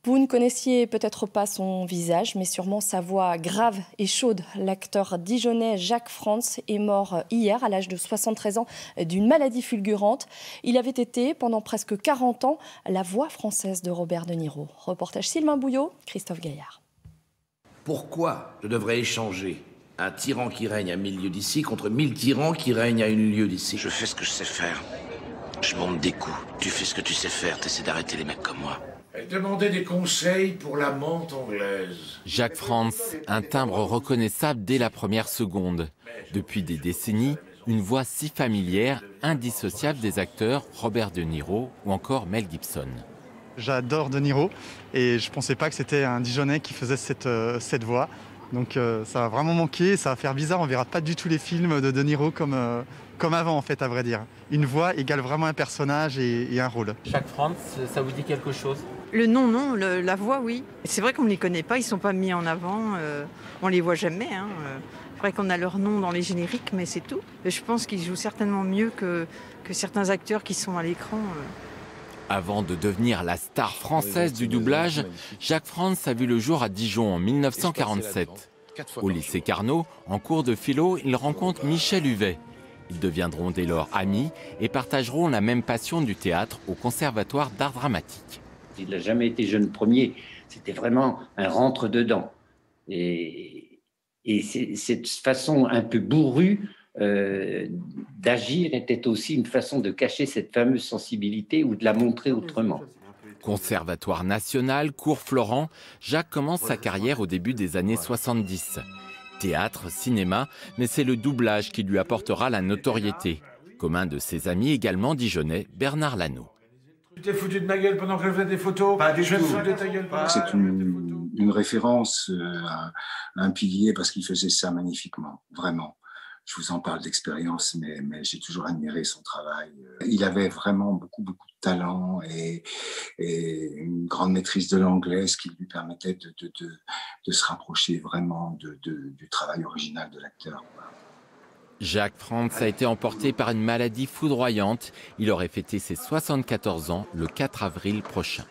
Vous ne connaissiez peut-être pas son visage, mais sûrement sa voix grave et chaude. L'acteur dijonnais Jacques Frantz est mort hier à l'âge de 73 ans d'une maladie fulgurante. Il avait été pendant presque 40 ans la voix française de Robert De Niro. Reportage Sylvain Bouillot, Christophe Gaillard. Pourquoi je devrais échanger un tyran qui règne à 1000 lieues d'ici contre 1000 tyrans qui règnent à 1 lieue d'ici? Je fais ce que je sais faire. Je monte des coups. Tu fais ce que tu sais faire. T'essaies d'arrêter les mecs comme moi. Elle demandait des conseils pour la menthe anglaise. Jacques Frantz, un timbre reconnaissable dès la première seconde. Depuis des décennies, une voix si familière, indissociable des acteurs Robert De Niro ou encore Mel Gibson. J'adore De Niro et je ne pensais pas que c'était un Dijonnais qui faisait cette voix. Donc ça va vraiment manquer, ça va faire bizarre, on ne verra pas du tout les films de Niro comme avant en fait, à vrai dire. Une voix égale vraiment un personnage et un rôle. Jacques Frantz, ça vous dit quelque chose? Le nom, non, la voix, oui. C'est vrai qu'on ne les connaît pas, ils ne sont pas mis en avant, on ne les voit jamais. C'est vrai qu'on a leur nom dans les génériques, mais c'est tout. Et je pense qu'ils jouent certainement mieux que certains acteurs qui sont à l'écran. Avant de devenir la star française du doublage, Jacques Frantz a vu le jour à Dijon en 1947. Au lycée Carnot, en cours de philo, il rencontre Michel Huvet. Ils deviendront dès lors amis et partageront la même passion du théâtre au Conservatoire d'art dramatique. Il n'a jamais été jeune premier, c'était vraiment un rentre-dedans. Et cette façon un peu bourrue d'agir était aussi une façon de cacher cette fameuse sensibilité ou de la montrer autrement. Conservatoire national, cours Florent, Jacques commence sa carrière au début des années 70. Théâtre, cinéma, mais c'est le doublage qui lui apportera la notoriété. Comme un de ses amis également dijonnais, Bernard Lano. Tu t'es foutu de ma gueule pendant que je faisais des photos? Pas du tout. C'est une référence à un pilier parce qu'il faisait ça magnifiquement, vraiment. Je vous en parle d'expérience, mais j'ai toujours admiré son travail. Il avait vraiment beaucoup de talent et une grande maîtrise de l'anglais, ce qui lui permettait de se rapprocher vraiment du travail original de l'acteur. Jacques Frantz a été emporté par une maladie foudroyante. Il aurait fêté ses 74 ans le 4 avril prochain.